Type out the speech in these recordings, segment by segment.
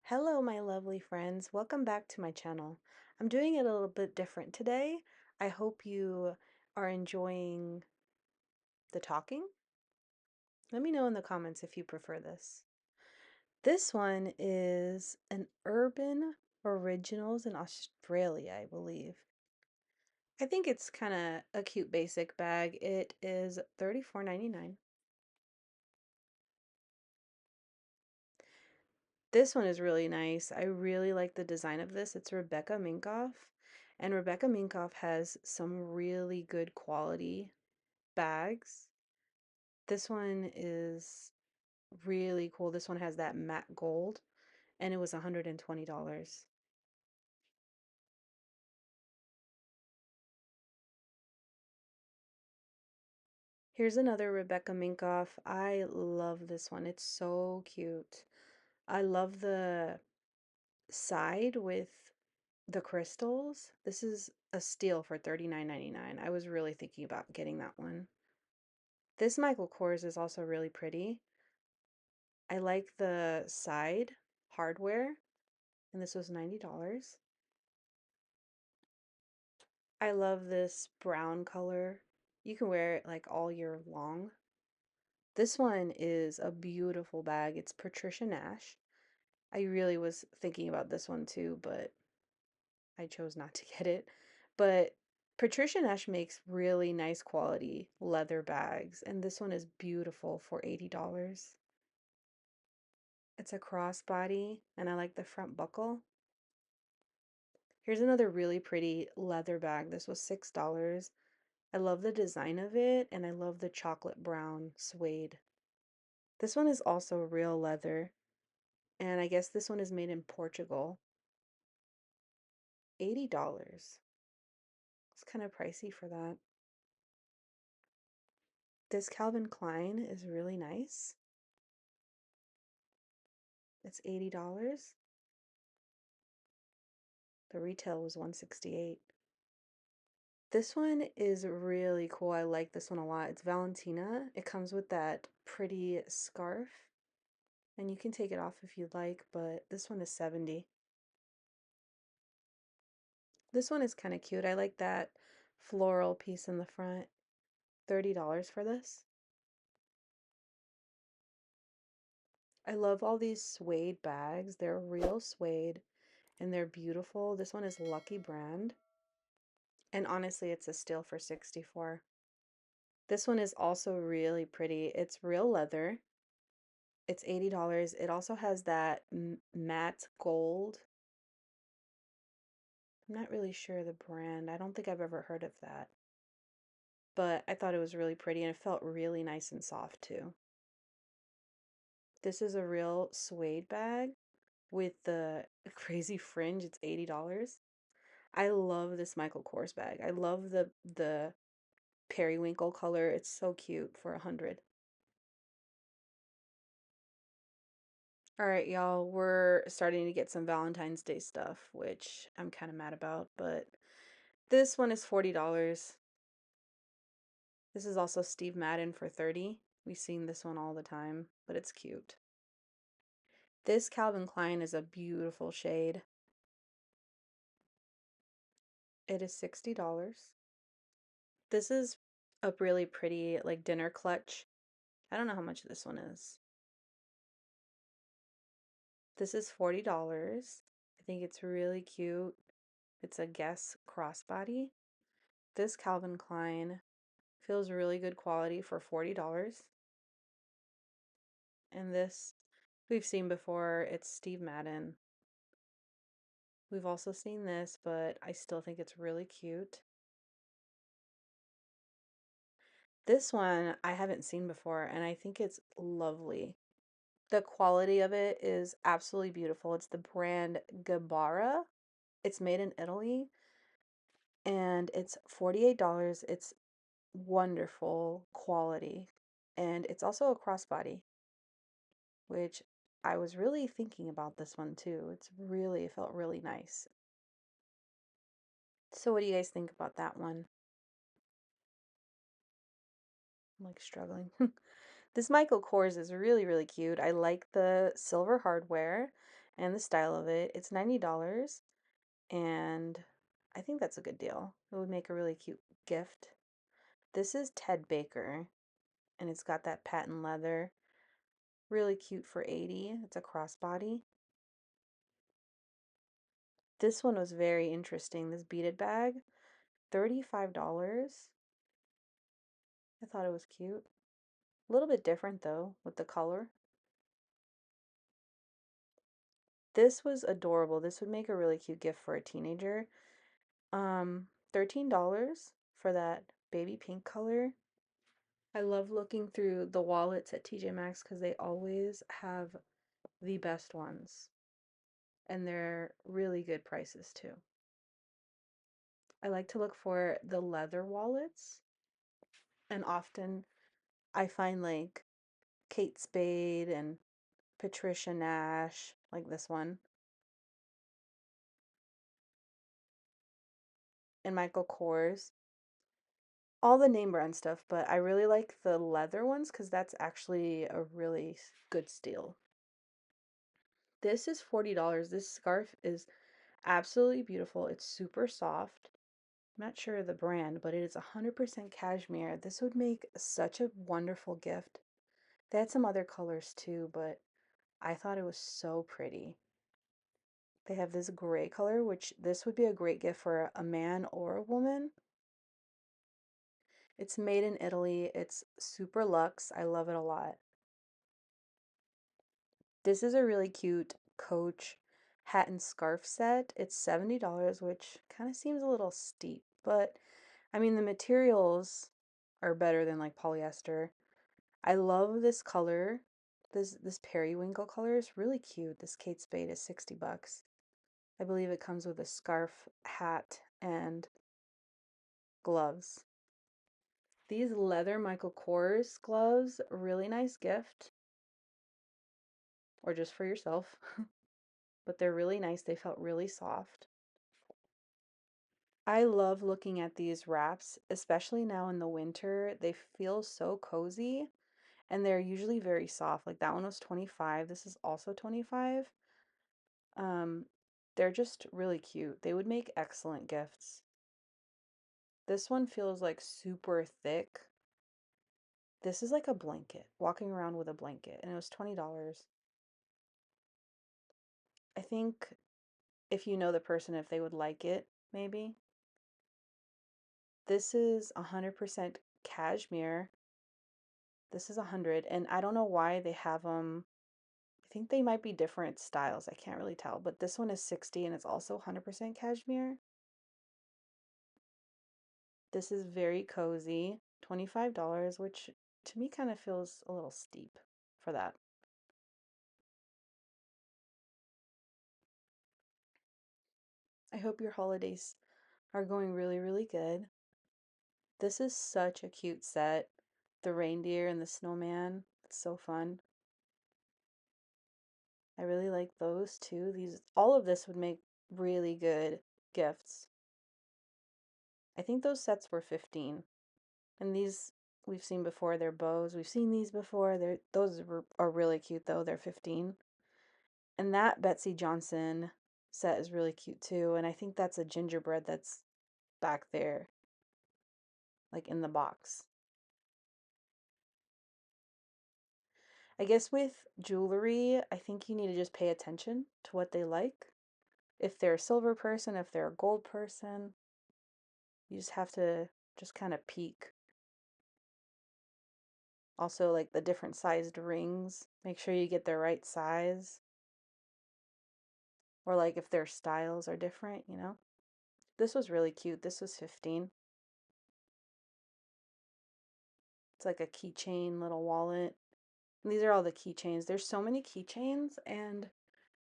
Hello, my lovely friends. Welcome back to my channel. I'm doing it a little bit different today. I hope you are enjoying the talking. Let me know in the comments if you prefer this. This one is an Urban Originals in Australia, I believe. I think it's kind of a cute basic bag. It is $34.99. This one is really nice. I really like the design of this. It's Rebecca Minkoff, and Rebecca Minkoff has some really good quality bags. This one is really cool. This one has that matte gold, and it was $120. Here's another Rebecca Minkoff. I love this one. It's so cute. I love the side with the crystals. This is a steal for $39.99. I was really thinking about getting that one. This Michael Kors is also really pretty. I like the side hardware, and this was $90. I love this brown color. You can wear it like all year long. This one is a beautiful bag. It's Patricia Nash. I really was thinking about this one too, but I chose not to get it. But Patricia Nash makes really nice quality leather bags, and this one is beautiful for $80. It's a crossbody, and I like the front buckle. Here's another really pretty leather bag. This was $6. I love the design of it, and I love the chocolate brown suede. This one is also real leather, and I guess this one is made in Portugal. $80. It's kind of pricey for that. This Calvin Klein is really nice. It's $80. The retail was $168. This one is really cool. I like this one a lot. It's Valentina. It comes with that pretty scarf, and you can take it off if you'd like, but this one is $70. This one is kind of cute. I like that floral piece in the front. $30 for this. I love all these suede bags. They're real suede and they're beautiful. This one is Lucky brand. And honestly, it's a steal for 64. This one is also really pretty. It's real leather. It's $80. It also has that matte gold. I'm not really sure the brand. I don't think I've ever heard of that. But I thought it was really pretty and it felt really nice and soft too. This is a real suede bag with the crazy fringe. It's $80. I love this Michael Kors bag. I love the periwinkle color. It's so cute for 100. All right, y'all, we're starting to get some Valentine's Day stuff, which I'm kind of mad about, but this one is $40. This is also Steve Madden for 30. We've seen this one all the time, but it's cute. This Calvin Klein is a beautiful shade. It is $60. This is a really pretty like dinner clutch. I don't know how much this one is. This is $40. I think it's really cute. It's a Guess crossbody. This Calvin Klein feels really good quality for $40. And this we've seen before. It's Steve Madden. We've also seen this, but I still think it's really cute. This one I haven't seen before, and I think it's lovely. The quality of it is absolutely beautiful. It's the brand Gabbara. It's made in Italy, and it's $48. It's wonderful quality, and it's also a crossbody, which I was really thinking about this one too. It felt really nice. So what do you guys think about that one? I'm like struggling. This Michael Kors is really, really cute. I like the silver hardware and the style of it. It's $90, and I think that's a good deal. It would make a really cute gift. This is Ted Baker, and it's got that patent leather. Really cute for 80. It's a crossbody. This one was very interesting. This beaded bag, $35. I thought it was cute. A little bit different though with the color. This was adorable. This would make a really cute gift for a teenager. $13 for that baby pink color. I love looking through the wallets at TJ Maxx because they always have the best ones. And they're really good prices too. I like to look for the leather wallets, and often I find like Kate Spade and Patricia Nash, like this one, and Michael Kors. All the name brand stuff, but I really like the leather ones because that's actually a really good steal. This is $40. This scarf is absolutely beautiful. It's super soft. I'm not sure of the brand, but it is 100% cashmere. This would make such a wonderful gift. They had some other colors too, but I thought it was so pretty. They have this gray color, which this would be a great gift for a man or a woman. It's made in Italy. It's super luxe. I love it a lot. This is a really cute Coach hat and scarf set. It's $70, which kind of seems a little steep, but I mean, the materials are better than like polyester. I love this color. This periwinkle color is really cute. This Kate Spade is 60 bucks. I believe it comes with a scarf, hat, and gloves. These leather Michael Kors gloves, really nice gift, or just for yourself. But they're really nice. They felt really soft. I love looking at these wraps, especially now in the winter. They feel so cozy, and they're usually very soft. Like that one was 25. This is also 25. Um, they're just really cute. They would make excellent gifts. This one feels like super thick. This is like a blanket, walking around with a blanket, and it was $20. I think if you know the person, if they would like it, maybe. This is 100% cashmere. This is 100, and I don't know why they have them. I think they might be different styles. I can't really tell, but this one is 60 and it's also 100% cashmere. This is very cozy, $25, which to me kind of feels a little steep for that. I hope your holidays are going really, really good. This is such a cute set. The reindeer and the snowman. It's so fun. I really like those too. These all of this would make really good gifts. I think those sets were 15. And these we've seen before, they're bows. We've seen these before. Are really cute though. They're 15. And that Betsy Johnson set is really cute too. And I think that's a gingerbread that's back there, like in the box. I guess with jewelry, I think you need to just pay attention to what they like. If they're a silver person, if they're a gold person, you just have to just kind of peek. Also, like the different sized rings, make sure you get the right size. Or like if their styles are different, you know? This was really cute. This was 15. It's like a keychain little wallet. And these are all the keychains. There's so many keychains and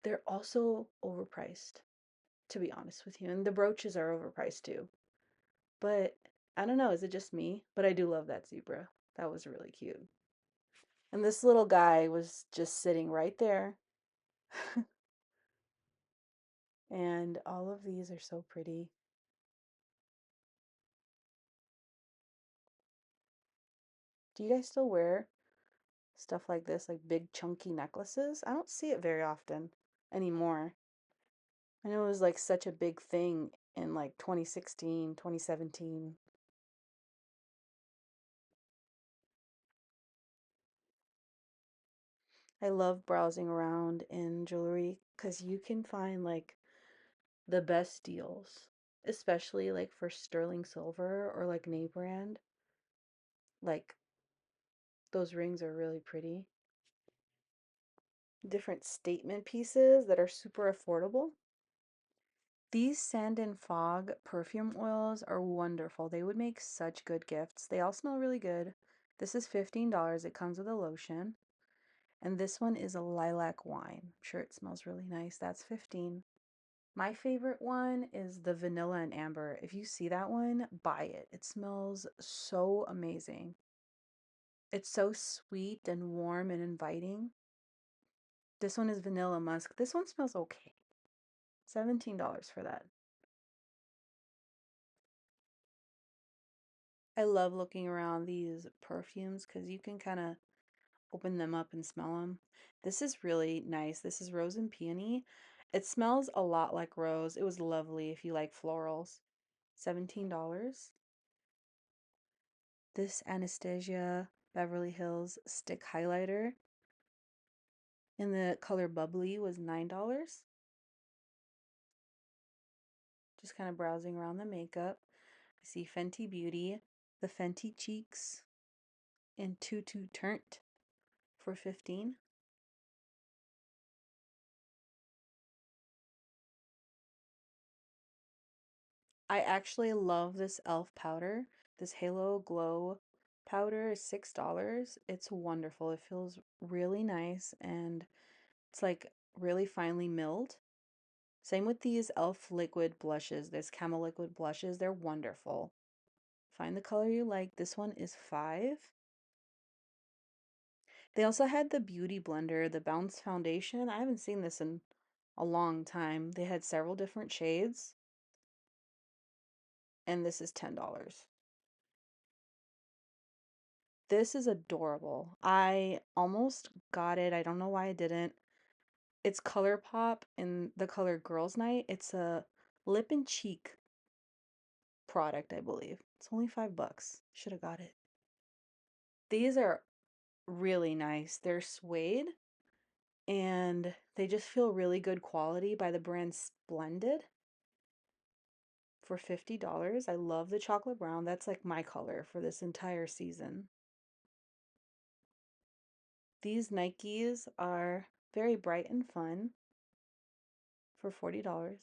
they're also overpriced, to be honest with you. And the brooches are overpriced too. But I don't know, is it just me? But I do love that zebra. That was really cute. And this little guy was just sitting right there. And all of these are so pretty. Do you guys still wear stuff like this, like big chunky necklaces? I don't see it very often. anymore. I know it was like such a big thing in like 2016, 2017. I love browsing around in jewelry because you can find like the best deals, especially like for sterling silver or like name brand. Like those rings are really pretty. Different statement pieces that are super affordable. These sand and fog perfume oils are wonderful. They would make such good gifts. They all smell really good. This is $15. It comes with a lotion. And this one is a lilac wine. I'm sure it smells really nice. That's 15. My favorite one is the vanilla and amber. If you see that one, buy it. It smells so amazing. It's so sweet and warm and inviting. This one is vanilla musk. This one smells okay. $17 for that. I love looking around these perfumes because you can kind of open them up and smell them. This is really nice. This is Rose and Peony. It smells a lot like rose. It was lovely if you like florals. $17. This Anastasia Beverly Hills stick highlighter in the color bubbly was $9. Just kind of browsing around the makeup. I see Fenty Beauty, the Fenty Cheeks in Tutu Turnt for 15. I actually love this e.l.f. powder. This Halo Glow powder is $6. It's wonderful. It feels really nice and it's like really finely milled. Same with these e.l.f. liquid blushes. This Camel liquid blushes. They're wonderful. Find the color you like. This one is 5. They also had the Beauty Blender, the Bounce Foundation. I haven't seen this in a long time. They had several different shades, and this is $10. This is adorable. I almost got it. I don't know why I didn't. It's ColourPop in the color Girls Night. It's a lip and cheek product, I believe. It's only $5. Should have got it. These are really nice. They're suede and they just feel really good quality by the brand Splendid for $50. I love the chocolate brown. That's like my color for this entire season. These Nikes are very bright and fun for $40.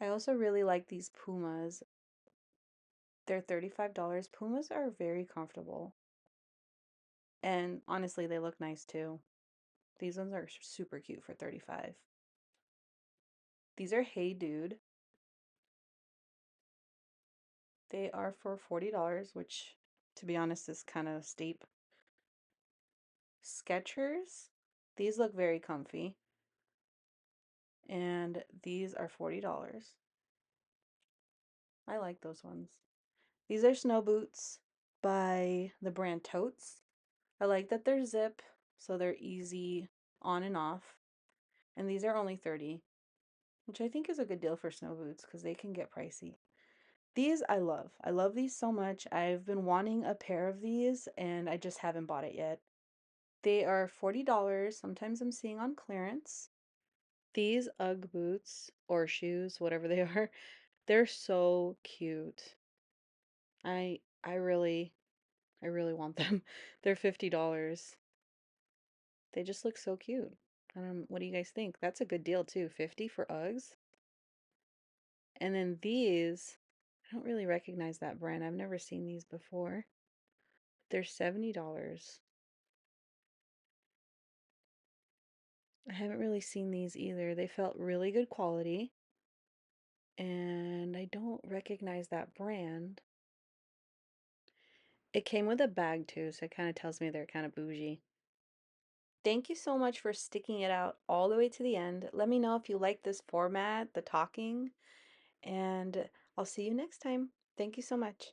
I also really like these Pumas. They're $35. Pumas are very comfortable. And honestly, they look nice too. These ones are super cute for 35. These are Hey Dude. They are for $40, which to be honest is kind of steep. Skechers. These look very comfy. And these are $40. I like those ones. These are snow boots by the brand Totes. I like that they're zip, so they're easy on and off. And these are only 30, which I think is a good deal for snow boots because they can get pricey. These I love. I love these so much. I've been wanting a pair of these and I just haven't bought it yet. They are $40. Sometimes I'm seeing on clearance. These Ugg boots or shoes, whatever they are, they're so cute. I I really I really want them. They're $50. They just look so cute. What do you guys think? That's a good deal too. 50 for Uggs. And then these, I don't really recognize that brand. I've never seen these before. They're $70. I haven't really seen these either. They felt really good quality. And I don't recognize that brand. It came with a bag too, so it kind of tells me they're kind of bougie. Thank you so much for sticking it out all the way to the end. Let me know if you like this format, the talking, and I'll see you next time. Thank you so much.